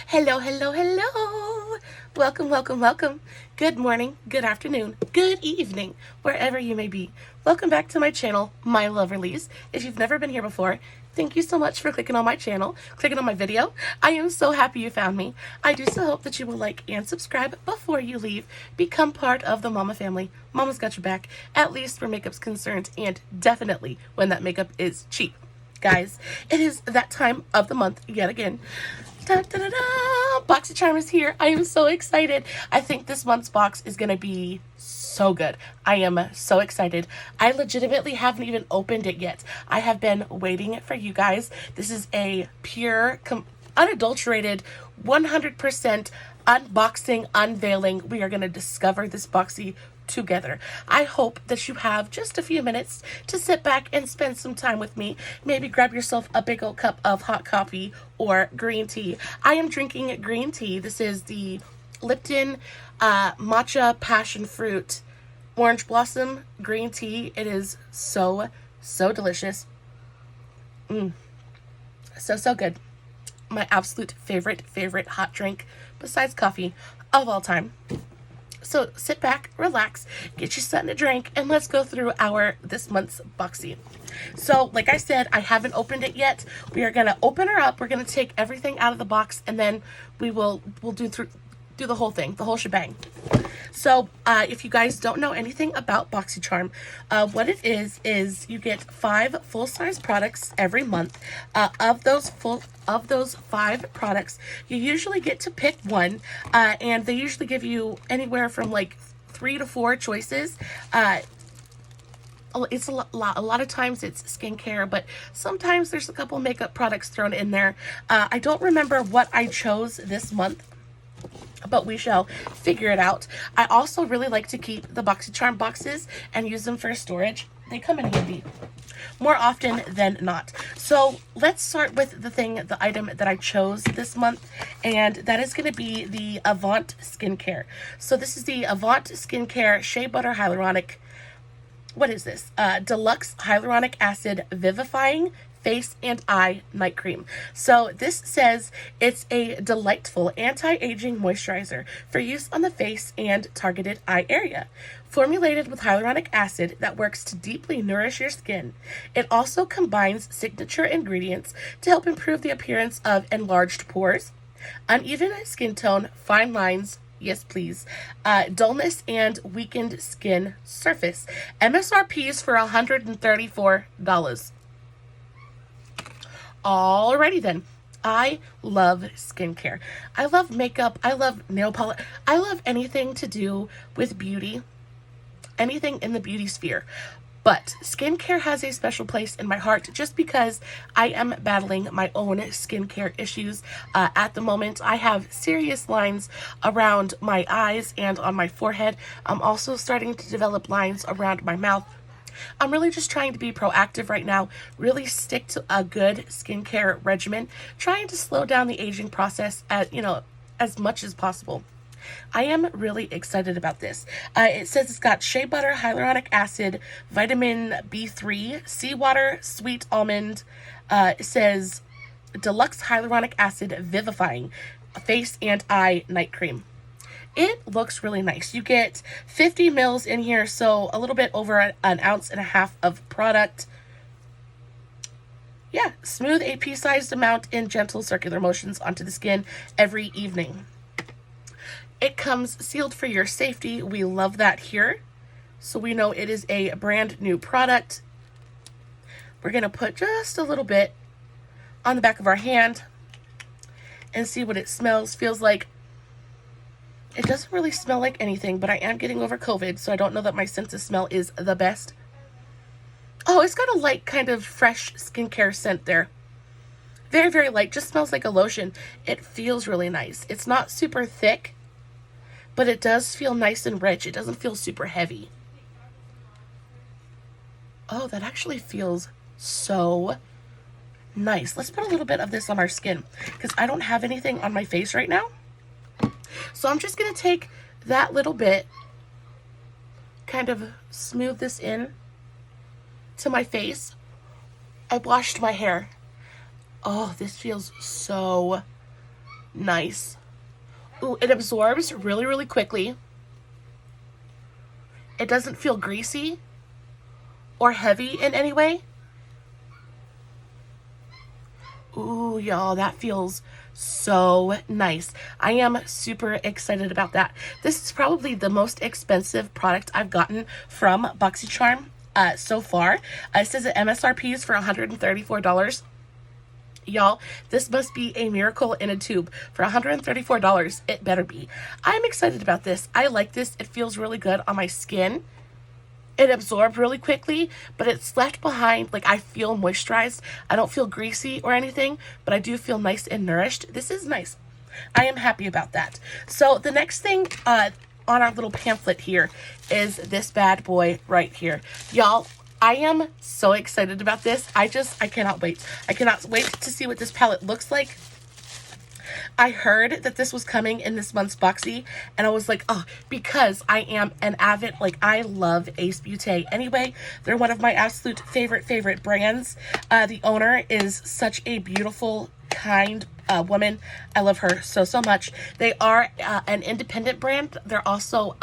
Hello, hello, hello. Welcome, welcome, welcome. Good morning, good afternoon, good evening, wherever you may be. Welcome back to my channel, My Loverlies. If you've never been here before, thank you so much for clicking on my channel, clicking on my video. I am so happy you found me. I do so hope that you will like and subscribe before you leave. Become part of the Mama family. Mama's got your back, at least where makeup's concerned, and definitely when that makeup is cheap. Guys, it is that time of the month yet again. Da, da, da, da. BoxyCharm is here. I am so excited. I think this month's box is going to be so good. I am so excited. I legitimately haven't even opened it yet. I have been waiting for you guys. This is a pure, unadulterated, 100% unboxing, unveiling. We are going to discover this Boxy together. I hope that you have just a few minutes to sit back and spend some time with me. Maybe grab yourself a big old cup of hot coffee or green tea. I am drinking green tea. This is the Lipton matcha passion fruit orange blossom green tea. It is so delicious. So good. My absolute favorite hot drink besides coffee of all time. So sit back, relax, get you something to drink, and let's go through this month's Boxy. So like I said, I haven't opened it yet. We are gonna open her up. We're gonna take everything out of the box, and then we'll do the whole thing, the whole shebang. So if you guys don't know anything about BoxyCharm, what it is you get 5 full-size products every month. Of those 5 products, you usually get to pick one, and they usually give you anywhere from like 3 to 4 choices. It's a lot of times it's skincare, but sometimes there's a couple makeup products thrown in there. I don't remember what I chose this month, but we shall figure it out. I also really like to keep the BoxyCharm boxes and use them for storage. They come in handy more often than not. So let's start with the item that I chose this month, and that is going to be the Avant Skincare. So this is the Avant Skincare Shea Butter Hyaluronic. What is this? Deluxe Hyaluronic Acid Vivifying Face and Eye Night Cream. So this says it's a delightful anti-aging moisturizer for use on the face and targeted eye area. Formulated with hyaluronic acid that works to deeply nourish your skin. It also combines signature ingredients to help improve the appearance of enlarged pores, uneven skin tone, fine lines, yes please, dullness, and weakened skin surface. MSRP is for $134. Alrighty then. I love skincare. I love makeup. I love nail polish. I love anything to do with beauty. Anything in the beauty sphere. But skincare has a special place in my heart just because I am battling my own skincare issues at the moment. I have serious lines around my eyes and on my forehead. I'm also starting to develop lines around my mouth. I'm really just trying to be proactive right now, really stick to a good skincare regimen, trying to slow down the aging process as much as possible. I am really excited about this. It says it's got shea butter, hyaluronic acid, vitamin B3, seawater, sweet almond. It says Deluxe Hyaluronic Acid Vivifying Face and Eye Night Cream. It looks really nice. You get 50 mils in here, so a little bit over an ounce and a half of product. Yeah, smooth a pea-sized amount in gentle circular motions onto the skin every evening. It comes sealed for your safety. We love that here. So we know it is a brand new product. We're going to put just a little bit on the back of our hand and see what it smells, feels like. It doesn't really smell like anything, but I am getting over COVID, so I don't know that my sense of smell is the best. Oh, it's got a light kind of fresh skincare scent there. Very light, just smells like a lotion. It feels really nice. It's not super thick, but it does feel nice and rich. It doesn't feel super heavy. Oh, that actually feels so nice. Let's put a little bit of this on our skin because I don't have anything on my face right now. So I'm just going to take that little bit, kind of smooth this in to my face. I washed my hair. Oh, this feels so Nice. Ooh, it absorbs really, really quickly. It doesn't feel greasy or heavy in any way. Ooh, y'all, that feels so nice. I am super excited about that. This is probably the most expensive product I've gotten from BoxyCharm so far. It says that MSRP is for $134. Y'all, this must be a miracle in a tube. For $134, it better be. I'm excited about this. I like this. It feels really good on my skin. It absorbed really quickly, but it's left behind, like I feel moisturized. I don't feel greasy or anything, but I do feel nice and nourished. This is nice. I am happy about that. So the next thing on our little pamphlet here is this bad boy right here. Y'all, I am so excited about this. I cannot wait. I cannot wait to see what this palette looks like. I heard that this was coming in this month's Boxy, and I was like, oh, because I am an avid, like, I love Ace Beaute. Anyway, they're one of my absolute favorite brands. The owner is such a beautiful, kind woman. I love her so much. They are an independent brand. They're also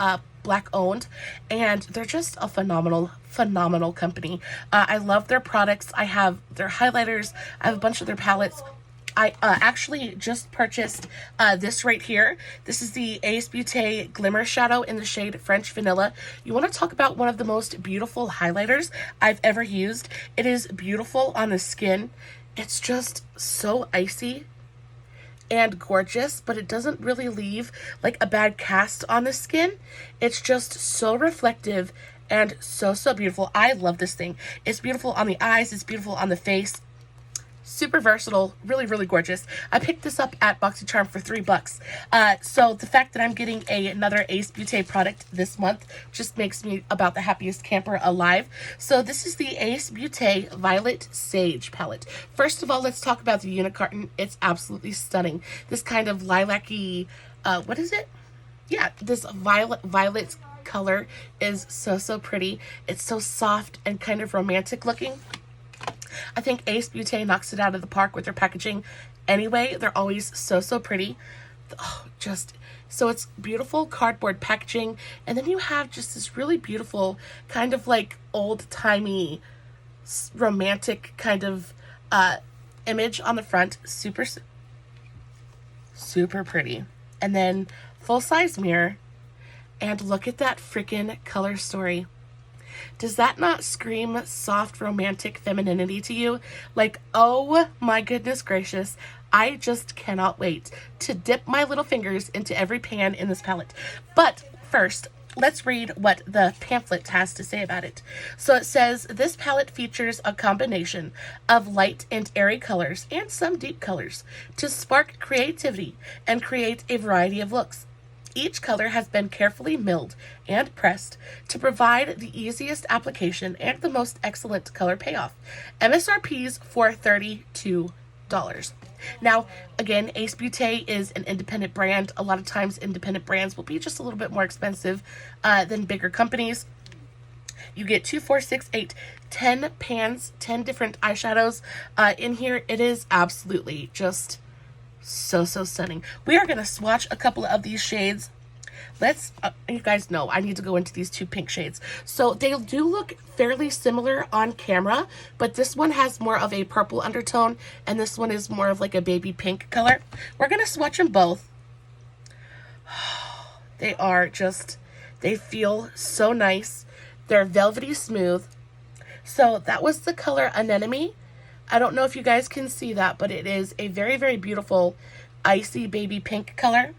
Black owned, and they're just a phenomenal company. I love their products. I have their highlighters. I have a bunch of their palettes. I actually just purchased this right here. This is the Ace Beaute Glimmer Shadow in the shade French Vanilla. You want to talk about one of the most beautiful highlighters I've ever used. It is beautiful on the skin. It's just so icy and gorgeous, but it doesn't really leave like a bad cast on the skin. It's just so reflective and so beautiful. I love this thing. It's beautiful on the eyes. It's beautiful on the face. Super versatile, really gorgeous. I picked this up at BoxyCharm for $3. So the fact that I'm getting another Ace Beaute product this month just makes me about the happiest camper alive. So this is the Ace Beaute Violet Sage palette. First of all, let's talk about the unicorn. It's absolutely stunning. This kind of lilac-y, what is it? Yeah, this violet color is so pretty. It's so soft and kind of romantic looking. I think Ace Beaute knocks it out of the park with their packaging. Anyway, they're always so pretty. Oh, so it's beautiful cardboard packaging, and then you have just this really beautiful kind of like old-timey romantic kind of image on the front. Super pretty. And then full-size mirror, and look at that freaking color story. Does that not scream soft, romantic femininity to you? Like, oh my goodness gracious. I just cannot wait to dip my little fingers into every pan in this palette. But first, let's read what the pamphlet has to say about it. So it says, this palette features a combination of light and airy colors and some deep colors to spark creativity and create a variety of looks. Each color has been carefully milled and pressed to provide the easiest application and the most excellent color payoff. MSRPs for $32. Now, again, Ace Beaute is an independent brand. A lot of times independent brands will be just a little bit more expensive than bigger companies. You get 2, 4, 6, 8, 10 pans, 10 different eyeshadows in here. It is absolutely just so stunning. We are going to swatch a couple of these shades. Let's you guys know I need to go into these two pink shades. So they do look fairly similar on camera, but this one has more of a purple undertone and this one is more of like a baby pink color. We're going to swatch them both. They feel so nice. They're velvety smooth. So that was the color Anemone. I don't know if you guys can see that, but it is a very beautiful icy baby pink color.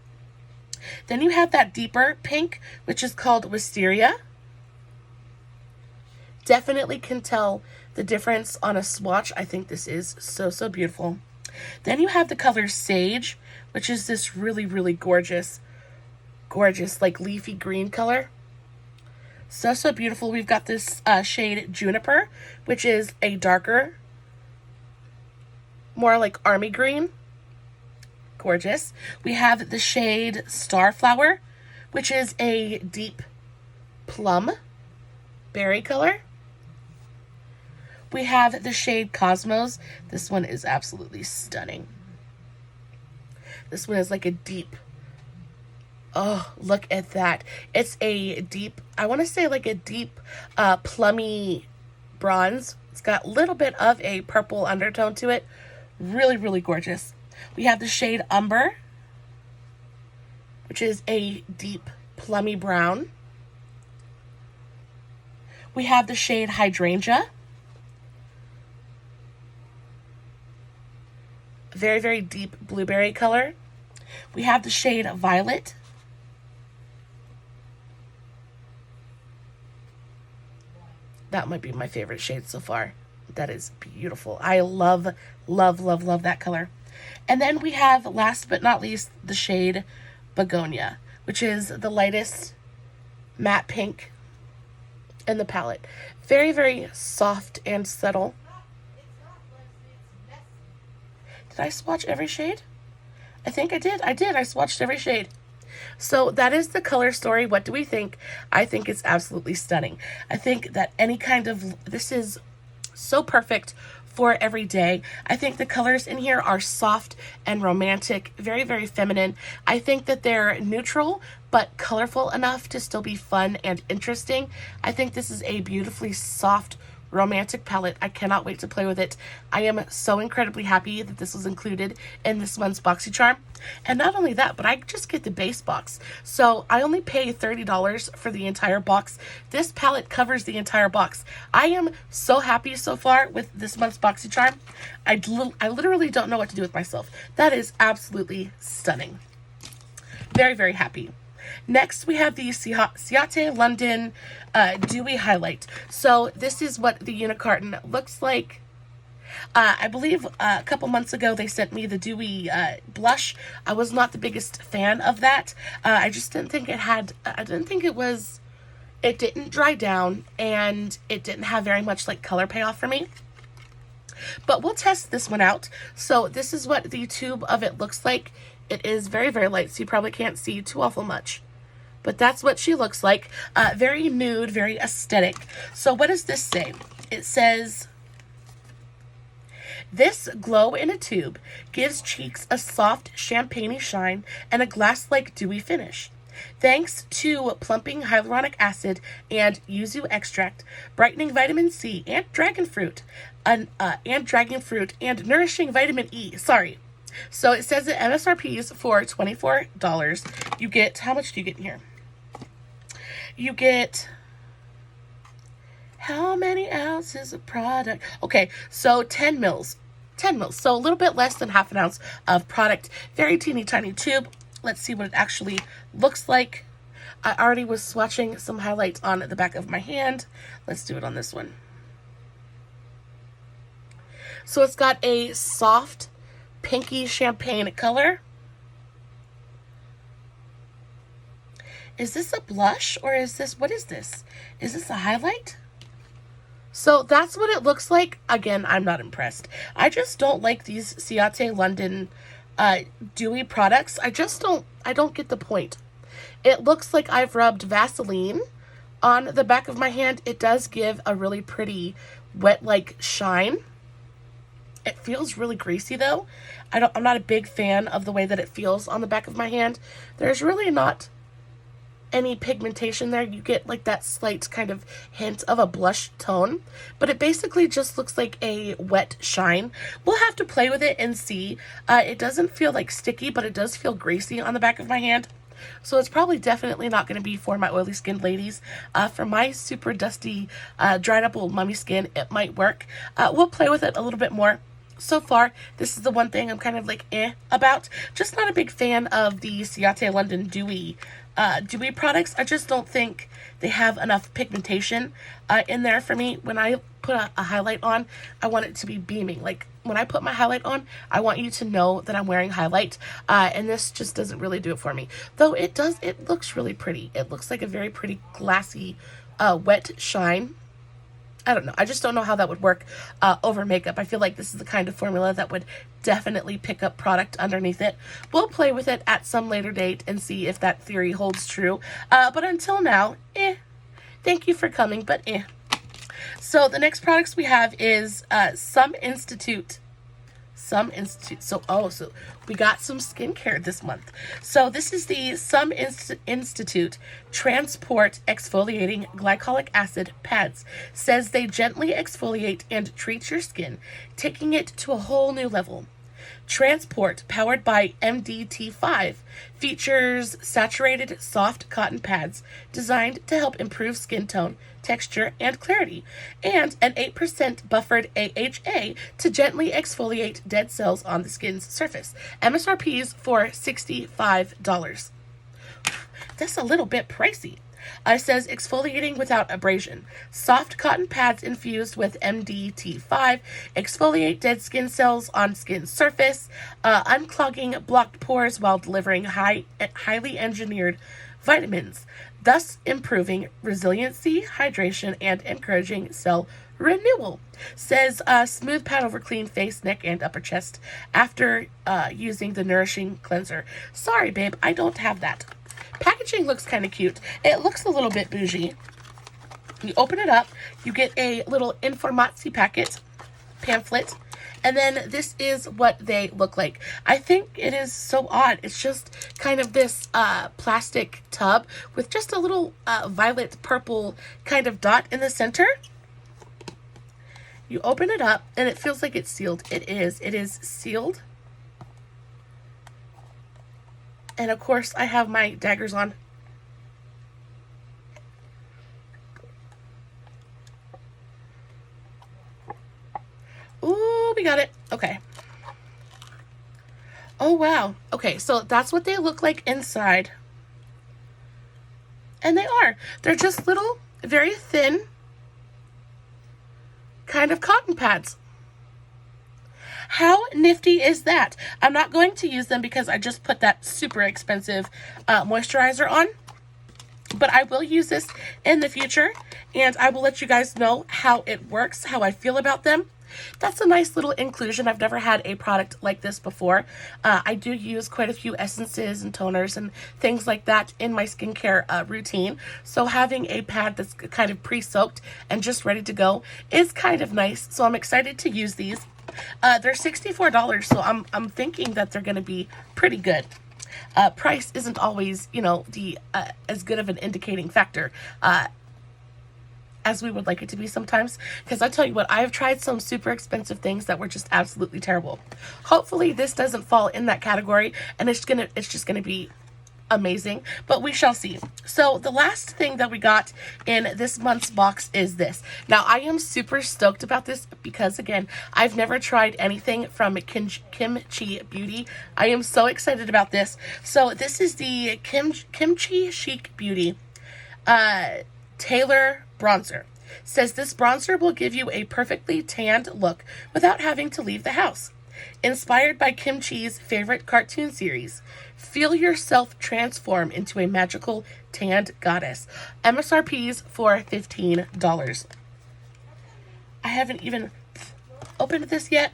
Then you have that deeper pink, which is called Wisteria. Definitely can tell the difference on a swatch. I think this is so beautiful. Then you have the color Sage, which is this really gorgeous like leafy green color. So beautiful. We've got this shade Juniper, which is a darker, more like army green. Gorgeous. We have the shade Starflower, which is a deep plum berry color. We have the shade Cosmos. This one is absolutely stunning. This one is like a deep, oh, look at that. It's a deep, I want to say like a deep plummy bronze. It's got a little bit of a purple undertone to it. Really, really gorgeous. We have the shade Umber, which is a deep plummy brown. We have the shade Hydrangea. Very, very deep blueberry color. We have the shade Violet. That might be my favorite shade so far. That is beautiful. I love, love, love, love that color. And then we have, last but not least, the shade Begonia, which is the lightest matte pink in the palette. Very, very soft and subtle. Did I swatch every shade? I think I did. I swatched every shade. So that is the color story. What do we think? I think it's absolutely stunning. I think that any kind of, this is so perfect for every day. I think the colors in here are soft and romantic, very, very feminine. I think that they're neutral but colorful enough to still be fun and interesting. I think this is a beautifully soft, romantic palette. I cannot wait to play with it. I am so incredibly happy that this was included in this month's BoxyCharm. And not only that, but I just get the base box. So I only pay $30 for the entire box. This palette covers the entire box. I am so happy so far with this month's BoxyCharm. I literally don't know what to do with myself. That is absolutely stunning. Very, very happy. Next, we have the Ciate London Dewy Highlight. So this is what the unit carton looks like. I believe a couple months ago they sent me the Dewy blush. I was not the biggest fan of that. I just didn't think it had, it didn't dry down, and it didn't have very much like color payoff for me. But we'll test this one out. So this is what the tube of it looks like. It is very, very light, so you probably can't see too awful much. But that's what she looks like. Very nude, very aesthetic. So what does this say? It says, this glow in a tube gives cheeks a soft champagne-y shine and a glass-like dewy finish. Thanks to plumping hyaluronic acid and yuzu extract, brightening vitamin C and dragon fruit, and nourishing vitamin E. Sorry. So it says that MSRP is for $24. You get, how much do you get in here? You get, how many ounces of product? Okay, so 10 mils. 10 mils. So a little bit less than half an ounce of product. Very teeny tiny tube. Let's see what it actually looks like. I already was swatching some highlights on the back of my hand. Let's do it on this one. So it's got a soft pinky champagne color. Is this a blush, or is this, what is this? Is this a highlight? So that's what it looks like. Again, I'm not impressed. I just don't like these Ciate London dewy products. I don't get the point. It looks like I've rubbed Vaseline on the back of my hand. It does give a really pretty wet-like shine. It feels really greasy though. I'm not a big fan of the way that it feels on the back of my hand. There's really not any pigmentation there. You get like that slight kind of hint of a blush tone, but it basically just looks like a wet shine. We'll have to play with it and see. It doesn't feel like sticky, but it does feel greasy on the back of my hand. So it's probably definitely not going to be for my oily skinned ladies. For my super dusty, dried up old mummy skin, it might work. We'll play with it a little bit more. So far, this is the one thing I'm kind of like about. Just not a big fan of the Ciate London Dewy products. I just don't think they have enough pigmentation in there for me. When I put a highlight on, I want it to be beaming. Like when I put my highlight on, I want you to know that I'm wearing highlight, and this just doesn't really do it for me. Though it looks really pretty. It looks like a very pretty glassy wet shine. I don't know. I just don't know how that would work over makeup. I feel like this is the kind of formula that would definitely pick up product underneath it. We'll play with it at some later date and see if that theory holds true. But until now, thank you for coming, but So the next products we have is Somme Institute Somme Institute. So we got some skincare this month. So this is the Somme Institute Transport Exfoliating Glycolic Acid Pads. Says they gently exfoliate and treat your skin, taking it to a whole new level. Transport, powered by MDT5, features saturated soft cotton pads designed to help improve skin tone, texture, and clarity, and an 8% buffered AHA to gently exfoliate dead cells on the skin's surface. MSRPs for $65. That's a little bit pricey. It says exfoliating without abrasion. Soft cotton pads infused with MDT5 exfoliate dead skin cells on skin surface, unclogging blocked pores while delivering highly engineered vitamins, thus improving resiliency, hydration, and encouraging cell renewal. Says smooth pat over clean face, neck, and upper chest after using the nourishing cleanser. Sorry, babe, I don't have that. Packaging looks kind of cute. It looks a little bit bougie. You open it up, you get a little informazi pamphlet, and then this is what they look like. I think it is so odd. It's just kind of this plastic tub with just a little violet purple kind of dot in the center. You open it up, and it feels like it's sealed. It is. It is sealed. And of course, I have my daggers on. Ooh, we got it. Okay. Oh, wow. Okay, so that's what they look like inside. And they are. They're just little, very thin, kind of cotton pads. How nifty is that? I'm not going to use them because I just put that super expensive moisturizer on. But I will use this in the future, and I will let you guys know how it works, how I feel about them. That's a nice little inclusion. I've never had a product like this before. I do use quite a few essences and toners and things like that in my skincare routine. So having a pad that's kind of pre-soaked and just ready to go is kind of nice. So I'm excited to use these. They're $64, so I'm thinking that they're going to be pretty good. Price isn't always, the as good of an indicating factor as we would like it to be sometimes. Because I tell you what, I've tried some super expensive things that were just absolutely terrible. Hopefully this doesn't fall in that category, and it's just gonna be amazing, but we shall see. So the last thing that we got in this month's box is this. Now I am super stoked about this because, again, I've never tried anything from Kimchi Beauty. I am so excited about this. So this is the Kimchi Chic Beauty Thailor bronzer. Says this bronzer will give you a perfectly tanned look without having to leave the house. Inspired by Kimchi's favorite cartoon series, feel yourself transform into a magical tanned goddess. MSRPs for $15. I haven't even opened this yet.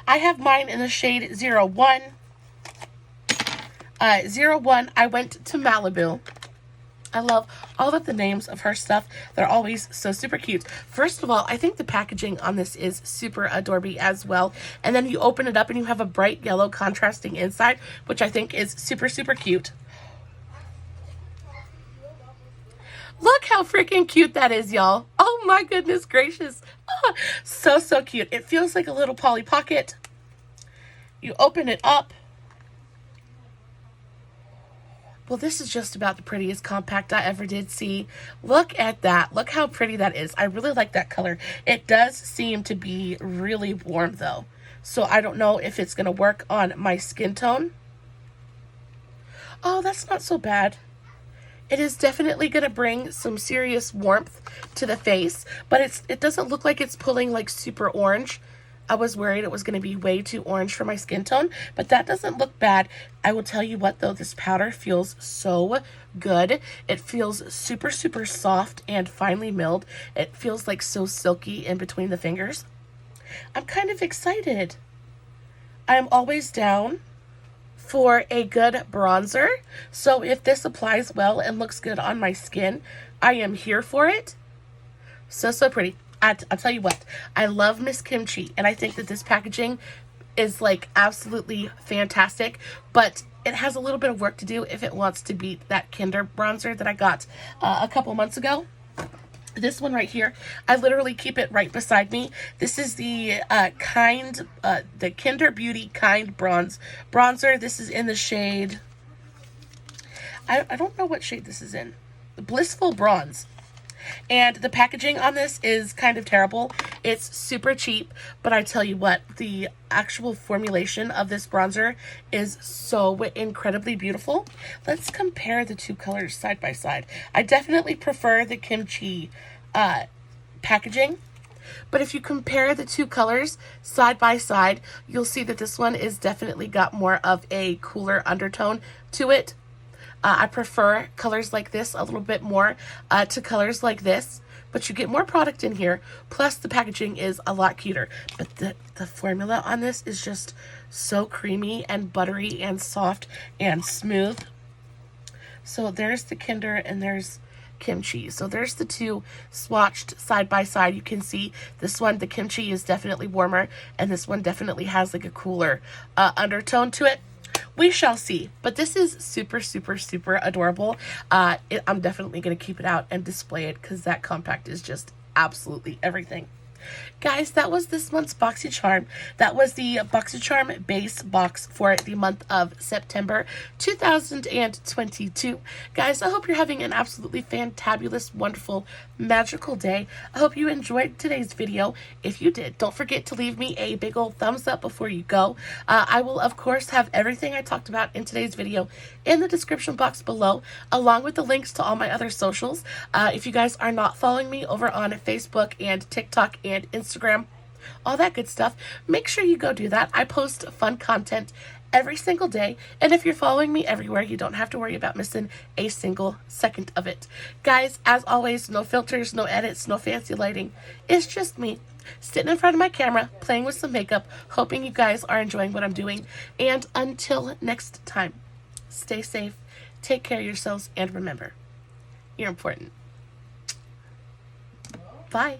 I have mine in the shade 01. 01, I went to Malibu. I love all of the names of her stuff. They're always so super cute. First of all, I think the packaging on this is super adorable as well. And then you open it up and you have a bright yellow contrasting inside, which I think is super, super cute. Look how freaking cute that is, y'all. Oh my goodness gracious. Oh, so, so cute. It feels like a little Polly Pocket. You open it up. Well, this is just about the prettiest compact I ever did see. Look at that. Look how pretty that is. I really like that color. It does seem to be really warm, though. So I don't know if it's going to work on my skin tone. Oh, that's not so bad. It is definitely going to bring some serious warmth to the face, but it doesn't look like it's pulling like super orange. I was worried it was going to be way too orange for my skin tone, but that doesn't look bad. I will tell you what, though, this powder feels so good. It feels super, super soft and finely milled. It feels like so silky in between the fingers. I'm kind of excited. I'm always down for a good bronzer, so if this applies well and looks good on my skin, I am here for it. So, so pretty. I'll tell you what, I love Miss Kimchi, and I think that this packaging is like absolutely fantastic, but it has a little bit of work to do if it wants to beat that Kinder bronzer that I got a couple months ago. This one right here, I literally keep it right beside me. This is the the Kinder Beauty Kind Bronzer. This is in the shade, I don't know what shade this is in. The Blissful Bronze. And the packaging on this is kind of terrible. It's super cheap, but I tell you what, the actual formulation of this bronzer is so incredibly beautiful. Let's compare the two colors side by side. I definitely prefer the Kimchi packaging, but if you compare the two colors side by side, you'll see that this one is definitely got more of a cooler undertone to it. I prefer colors like this a little bit more to colors like this, but you get more product in here, plus the packaging is a lot cuter. But the formula on this is just so creamy and buttery and soft and smooth. So there's the Kinder and there's Kimchi. So there's the two swatched side by side. You can see this one, the Kimchi, is definitely warmer, and this one definitely has like a cooler undertone to it. We shall see, but this is super, super, super adorable. I'm definitely going to keep it out and display it because that compact is just absolutely everything. Guys, that was this month's BoxyCharm. That was the BoxyCharm base box for the month of September 2022. Guys, I hope you're having an absolutely fantabulous, wonderful, magical day. I hope you enjoyed today's video. If you did, don't forget to leave me a big old thumbs up before you go. I will, of course, have everything I talked about in today's video in the description box below, along with the links to all my other socials. If you guys are not following me over on Facebook and TikTok and Instagram, all that good stuff, make sure you go do that. I post fun content every single day, and if you're following me everywhere, you don't have to worry about missing a single second of it. Guys, as always, no filters, no edits, no fancy lighting. It's just me sitting in front of my camera, playing with some makeup, hoping you guys are enjoying what I'm doing. And until next time, stay safe, take care of yourselves, and remember, you're important. Bye.